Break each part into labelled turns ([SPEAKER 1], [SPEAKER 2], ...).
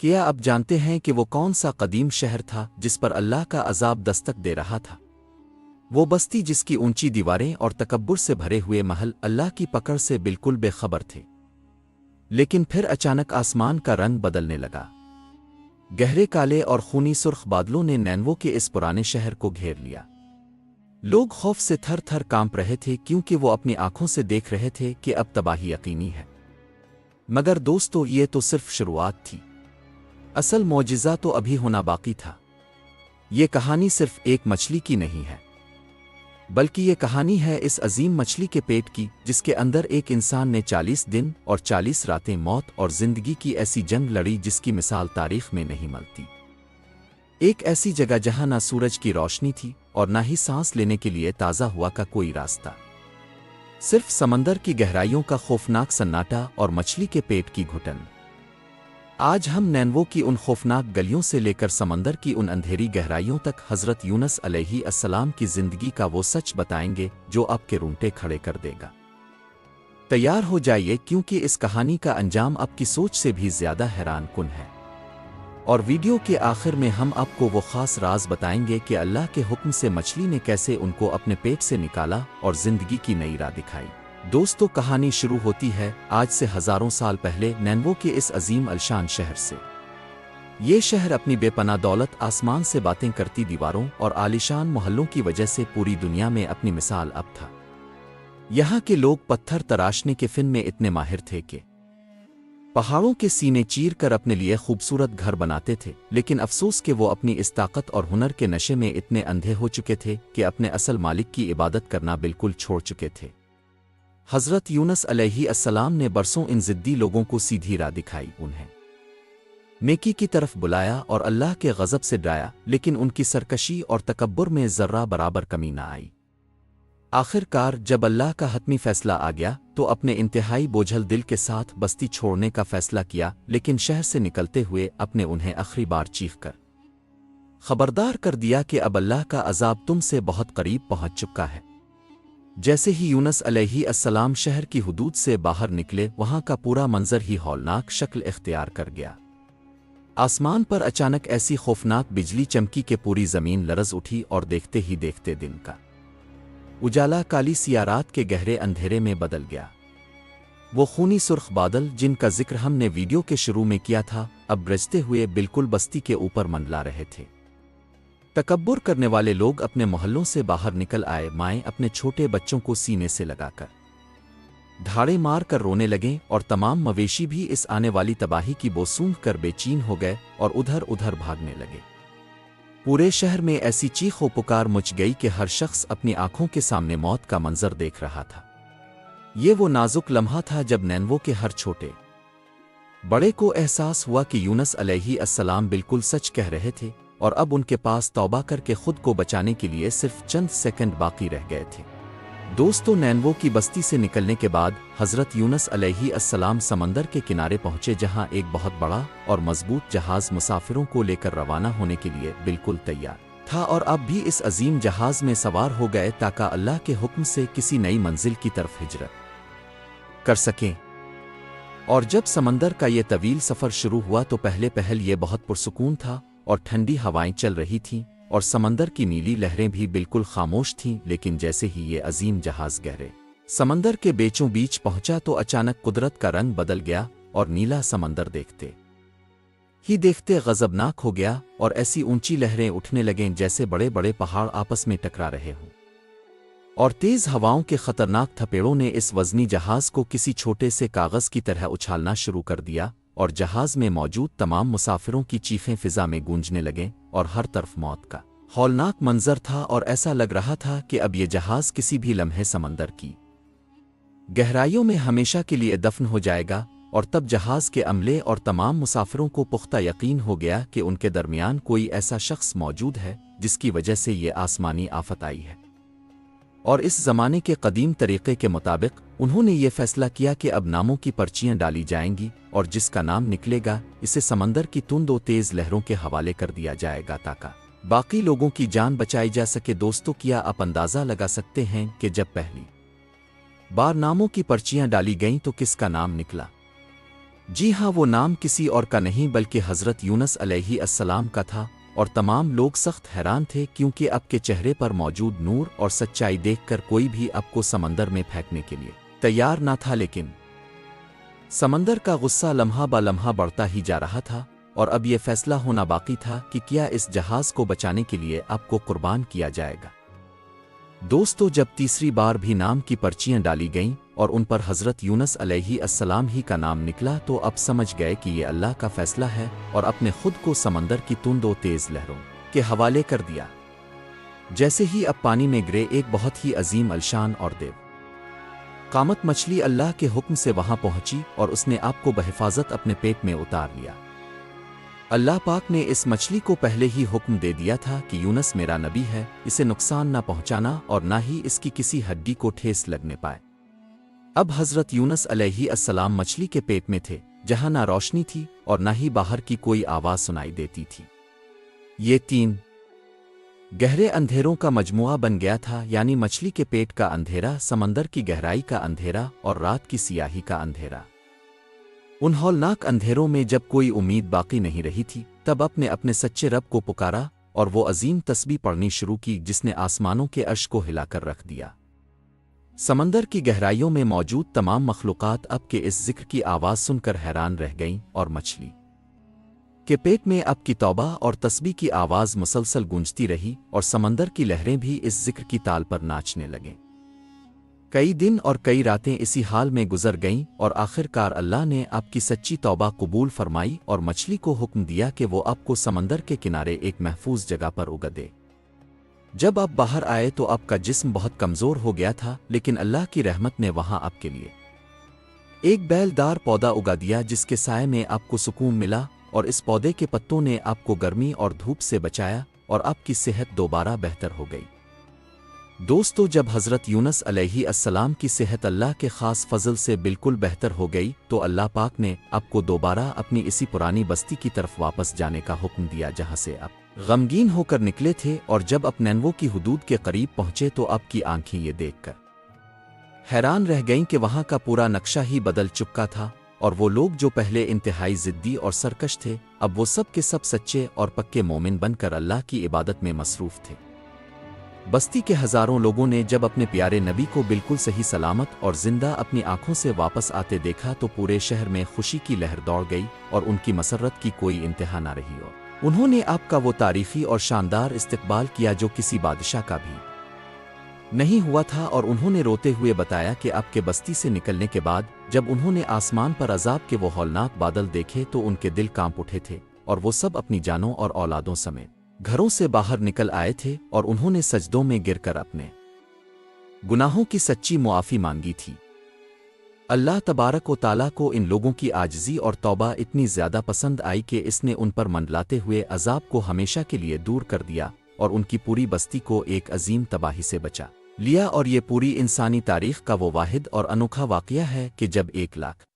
[SPEAKER 1] کیا اب جانتے ہیں کہ وہ کون سا قدیم شہر تھا جس پر اللہ کا عذاب دستک دے رہا تھا؟ وہ بستی جس کی اونچی دیواریں اور تکبر سے بھرے ہوئے محل اللہ کی پکڑ سے بالکل بے خبر تھے۔ لیکن پھر اچانک آسمان کا رنگ بدلنے لگا۔ گہرے کالے اور خونی سرخ بادلوں نے نینوو کے اس پرانے شہر کو گھیر لیا۔ لوگ خوف سے تھر تھر کانپ رہے تھے کیونکہ وہ اپنی آنکھوں سے دیکھ رہے تھے کہ اب تباہی یقینی ہے۔ مگر دوستو، یہ تو صرف شروعات تھی۔ اصل معجزہ تو ابھی ہونا باقی تھا۔ یہ کہانی صرف ایک مچھلی کی نہیں ہے، بلکہ یہ کہانی ہے اس عظیم مچھلی کے پیٹ کی، جس کے اندر ایک انسان نے 40 دن اور 40 راتیں موت اور زندگی کی ایسی جنگ لڑی جس کی مثال تاریخ میں نہیں ملتی۔ ایک ایسی جگہ جہاں نہ سورج کی روشنی تھی اور نہ ہی سانس لینے کے لیے تازہ ہوا کا کوئی راستہ، صرف سمندر کی گہرائیوں کا خوفناک سناٹا اور مچھلی کے پیٹ کی گھٹن۔ آج ہم نینوو کی ان خوفناک گلیوں سے لے کر سمندر کی ان اندھیری گہرائیوں تک حضرت یونس علیہ السلام کی زندگی کا وہ سچ بتائیں گے جو آپ کے رونگٹے کھڑے کر دے گا۔ تیار ہو جائیے، کیونکہ اس کہانی کا انجام آپ کی سوچ سے بھی زیادہ حیران کن ہے۔ اور ویڈیو کے آخر میں ہم آپ کو وہ خاص راز بتائیں گے کہ اللہ کے حکم سے مچھلی نے کیسے ان کو اپنے پیٹ سے نکالا اور زندگی کی نئی راہ دکھائی۔ دوستو، کہانی شروع ہوتی ہے آج سے ہزاروں سال پہلے نینوو کے اس عظیم الشان شہر سے۔ یہ شہر اپنی بے پناہ دولت، آسمان سے باتیں کرتی دیواروں اور عالیشان محلوں کی وجہ سے پوری دنیا میں اپنی مثال اب تھا۔ یہاں کے لوگ پتھر تراشنے کے فن میں اتنے ماہر تھے کہ پہاڑوں کے سینے چیر کر اپنے لیے خوبصورت گھر بناتے تھے، لیکن افسوس کہ وہ اپنی اس طاقت اور ہنر کے نشے میں اتنے اندھے ہو چکے تھے کہ اپنے اصل مالک کی عبادت کرنا بالکل چھوڑ چکے تھے۔ حضرت یونس علیہ السلام نے برسوں ان ضدی لوگوں کو سیدھی راہ دکھائی، انہیں نیکی کی طرف بلایا اور اللہ کے غضب سے ڈرایا، لیکن ان کی سرکشی اور تکبر میں ذرہ برابر کمی نہ آئی۔ آخر کار جب اللہ کا حتمی فیصلہ آ گیا تو اپنے انتہائی بوجھل دل کے ساتھ بستی چھوڑنے کا فیصلہ کیا، لیکن شہر سے نکلتے ہوئے اپنے انہیں آخری بار چیخ کر خبردار کر دیا کہ اب اللہ کا عذاب تم سے بہت قریب پہنچ چکا ہے۔ جیسے ہی یونس علیہ السلام شہر کی حدود سے باہر نکلے، وہاں کا پورا منظر ہی ہولناک شکل اختیار کر گیا۔ آسمان پر اچانک ایسی خوفناک بجلی چمکی کہ پوری زمین لرز اٹھی اور دیکھتے ہی دیکھتے دن کا اجالا کالی سیاہ رات کے گہرے اندھیرے میں بدل گیا۔ وہ خونی سرخ بادل جن کا ذکر ہم نے ویڈیو کے شروع میں کیا تھا، اب گرجتے ہوئے بالکل بستی کے اوپر منڈلا رہے تھے۔ تکبر کرنے والے لوگ اپنے محلوں سے باہر نکل آئے، مائیں اپنے چھوٹے بچوں کو سینے سے لگا کر دھاڑے مار کر رونے لگیں، اور تمام مویشی بھی اس آنے والی تباہی کی بو سونگھ کر بے چین ہو گئے اور ادھر ادھر بھاگنے لگے۔ پورے شہر میں ایسی چیخ و پکار مچ گئی کہ ہر شخص اپنی آنکھوں کے سامنے موت کا منظر دیکھ رہا تھا۔ یہ وہ نازک لمحہ تھا جب نینوو کے ہر چھوٹے بڑے کو احساس ہوا کہ یونس علیہ السلام بالکل سچ کہہ رہے تھے، اور اب ان کے پاس توبہ کر کے خود کو بچانے کے لیے صرف چند سیکنڈ باقی رہ گئے تھے۔ دوستو، نینوو کی بستی سے نکلنے کے بعد حضرت یونس علیہ السلام سمندر کے کنارے پہنچے، جہاں ایک بہت بڑا اور مضبوط جہاز مسافروں کو لے کر روانہ ہونے کے لیے بالکل تیار تھا، اور اب بھی اس عظیم جہاز میں سوار ہو گئے تاکہ اللہ کے حکم سے کسی نئی منزل کی طرف ہجرت کر سکیں۔ اور جب سمندر کا یہ طویل سفر شروع ہوا تو پہلے پہل یہ بہت پرسکون تھا اور ٹھنڈی ہوائیں چل رہی تھیں اور سمندر کی نیلی لہریں بھی بالکل خاموش تھیں، لیکن جیسے ہی یہ عظیم جہاز گہرے سمندر کے بیچوں بیچ پہنچا تو اچانک قدرت کا رنگ بدل گیا اور نیلا سمندر دیکھتے ہی دیکھتے غضبناک ہو گیا، اور ایسی اونچی لہریں اٹھنے لگیں جیسے بڑے بڑے پہاڑ آپس میں ٹکرا رہے ہوں، اور تیز ہواؤں کے خطرناک تھپیڑوں نے اس وزنی جہاز کو کسی چھوٹے سے کاغذ کی طرح اچھالنا شروع کر دیا، اور جہاز میں موجود تمام مسافروں کی چیخیں فضا میں گونجنے لگیں، اور ہر طرف موت کا ہولناک منظر تھا، اور ایسا لگ رہا تھا کہ اب یہ جہاز کسی بھی لمحے سمندر کی گہرائیوں میں ہمیشہ کے لیے دفن ہو جائے گا۔ اور تب جہاز کے عملے اور تمام مسافروں کو پختہ یقین ہو گیا کہ ان کے درمیان کوئی ایسا شخص موجود ہے جس کی وجہ سے یہ آسمانی آفت آئی ہے۔ اور اس زمانے کے قدیم طریقے کے مطابق انہوں نے یہ فیصلہ کیا کہ اب ناموں کی پرچیاں ڈالی جائیں گی، اور جس کا نام نکلے گا اسے سمندر کی تند و تیز لہروں کے حوالے کر دیا جائے گا تاکہ باقی لوگوں کی جان بچائی جا سکے۔ دوستو، کیا آپ اندازہ لگا سکتے ہیں کہ جب پہلی بار ناموں کی پرچیاں ڈالی گئیں تو کس کا نام نکلا؟ جی ہاں، وہ نام کسی اور کا نہیں بلکہ حضرت یونس علیہ السلام کا تھا، اور تمام لوگ سخت حیران تھے کیونکہ اب کے چہرے پر موجود نور اور سچائی دیکھ کر کوئی بھی اب کو سمندر میں پھینکنے کے لیے تیار نہ تھا۔ لیکن سمندر کا غصہ لمحہ با لمحہ بڑھتا ہی جا رہا تھا، اور اب یہ فیصلہ ہونا باقی تھا کہ کیا اس جہاز کو بچانے کے لیے اب کو قربان کیا جائے گا۔ دوستو، جب تیسری بار بھی نام کی پرچیاں ڈالی گئیں اور ان پر حضرت یونس علیہ السلام ہی کا نام نکلا تو اب سمجھ گئے کہ یہ اللہ کا فیصلہ ہے، اور اپنے خود کو سمندر کی تند و تیز لہروں کے حوالے کر دیا۔ جیسے ہی اب پانی میں گرے ایک بہت ہی عظیم الشان اور دیو قامت مچھلی اللہ کے حکم سے وہاں پہنچی، اور اس نے آپ کو بحفاظت اپنے پیٹ میں اتار لیا۔ اللہ پاک نے اس مچھلی کو پہلے ہی حکم دے دیا تھا کہ یونس میرا نبی ہے، اسے نقصان نہ پہنچانا اور نہ ہی اس کی کسی ہڈی کو ٹھیس لگنے پائے۔ اب حضرت یونس علیہ السلام مچھلی کے پیٹ میں تھے، جہاں نہ روشنی تھی اور نہ ہی باہر کی کوئی آواز سنائی دیتی تھی۔ یہ تین گہرے اندھیروں کا مجموعہ بن گیا تھا، یعنی مچھلی کے پیٹ کا اندھیرا، سمندر کی گہرائی کا اندھیرا اور رات کی سیاہی کا اندھیرا۔ ان ہولناک اندھیروں میں جب کوئی امید باقی نہیں رہی تھی، تب اپنے سچے رب کو پکارا اور وہ عظیم تسبیح پڑھنی شروع کی جس نے آسمانوں کے عرش کو ہلا کر رکھ دیا۔ سمندر کی گہرائیوں میں موجود تمام مخلوقات اب کے اس ذکر کی آواز سن کر حیران رہ گئیں، اور مچھلی کے پیٹ میں اب کی توبہ اور تسبیح کی آواز مسلسل گونجتی رہی، اور سمندر کی لہریں بھی اس ذکر کی تال پر ناچنے لگیں۔ کئی دن اور کئی راتیں اسی حال میں گزر گئیں، اور آخر کار اللہ نے آپ کی سچی توبہ قبول فرمائی اور مچھلی کو حکم دیا کہ وہ آپ کو سمندر کے کنارے ایک محفوظ جگہ پر اگا دے۔ جب آپ باہر آئے تو آپ کا جسم بہت کمزور ہو گیا تھا، لیکن اللہ کی رحمت نے وہاں آپ کے لیے ایک بیل دار پودا اگا دیا جس کے سائے میں آپ کو سکون ملا، اور اس پودے کے پتوں نے آپ کو گرمی اور دھوپ سے بچایا، اور آپ کی صحت دوبارہ بہتر ہو گئی۔ دوستو، جب حضرت یونس علیہ السلام کی صحت اللہ کے خاص فضل سے بالکل بہتر ہو گئی تو اللہ پاک نے آپ کو دوبارہ اپنی اسی پرانی بستی کی طرف واپس جانے کا حکم دیا جہاں سے آپ غمگین ہو کر نکلے تھے، اور جب آپ نینوے کی حدود کے قریب پہنچے تو آپ کی آنکھیں یہ دیکھ کر حیران رہ گئیں کہ وہاں کا پورا نقشہ ہی بدل چکا تھا، اور وہ لوگ جو پہلے انتہائی ضدی اور سرکش تھے اب وہ سب کے سب سچے اور پکے مومن بن کر اللہ کی عبادت میں مصروف تھے۔ بستی کے ہزاروں لوگوں نے جب اپنے پیارے نبی کو بالکل صحیح سلامت اور زندہ اپنی آنکھوں سے واپس آتے دیکھا تو پورے شہر میں خوشی کی لہر دوڑ گئی، اور ان کی مسرت کی کوئی انتہا نہ رہی، اور انہوں نے آپ کا وہ تاریخی اور شاندار استقبال کیا جو کسی بادشاہ کا بھی نہیں ہوا تھا، اور انہوں نے روتے ہوئے بتایا کہ آپ کے بستی سے نکلنے کے بعد جب انہوں نے آسمان پر عذاب کے وہ ہولناک بادل دیکھے تو ان کے دل کانپ اٹھے تھے، اور وہ سب اپنی جانوں اور اولادوں سمیت گھروں سے باہر نکل آئے تھے، اور انہوں نے سجدوں میں گر کر اپنے گناہوں کی سچی معافی مانگی تھی۔ اللہ تبارک و تعالیٰ کو ان لوگوں کی عاجزی اور توبہ اتنی زیادہ پسند آئی کہ اس نے ان پر منڈلاتے ہوئے عذاب کو ہمیشہ کے لیے دور کر دیا، اور ان کی پوری بستی کو ایک عظیم تباہی سے بچا لیا۔ اور یہ پوری انسانی تاریخ کا وہ واحد اور انوکھا واقعہ ہے کہ جب 1,00,000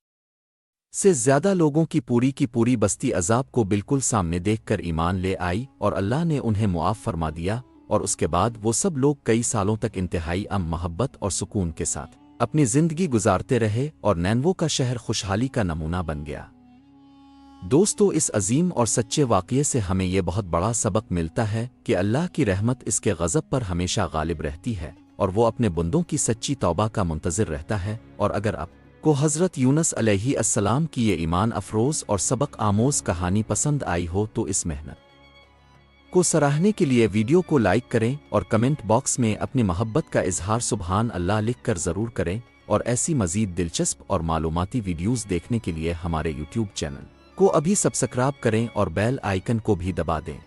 [SPEAKER 1] سے زیادہ لوگوں کی پوری بستی عذاب کو بالکل سامنے دیکھ کر ایمان لے آئی، اور اللہ نے انہیں معاف فرما دیا، اور اس کے بعد وہ سب لوگ کئی سالوں تک انتہائی محبت اور سکون کے ساتھ اپنی زندگی گزارتے رہے، اور نینوے کا شہر خوشحالی کا نمونہ بن گیا۔ دوستو، اس عظیم اور سچے واقعے سے ہمیں یہ بہت بڑا سبق ملتا ہے کہ اللہ کی رحمت اس کے غضب پر ہمیشہ غالب رہتی ہے، اور وہ اپنے بندوں کی سچی توبہ کا منتظر رہتا ہے۔ اور اگر آپ کو حضرت یونس علیہ السلام کی یہ ایمان افروز اور سبق آموز کہانی پسند آئی ہو تو اس محنت کو سراہنے کے لیے ویڈیو کو لائک کریں، اور کمنٹ باکس میں اپنی محبت کا اظہار سبحان اللہ لکھ کر ضرور کریں، اور ایسی مزید دلچسپ اور معلوماتی ویڈیوز دیکھنے کے لیے ہمارے یوٹیوب چینل کو ابھی سبسکرائب کریں اور بیل آئیکن کو بھی دبا دیں۔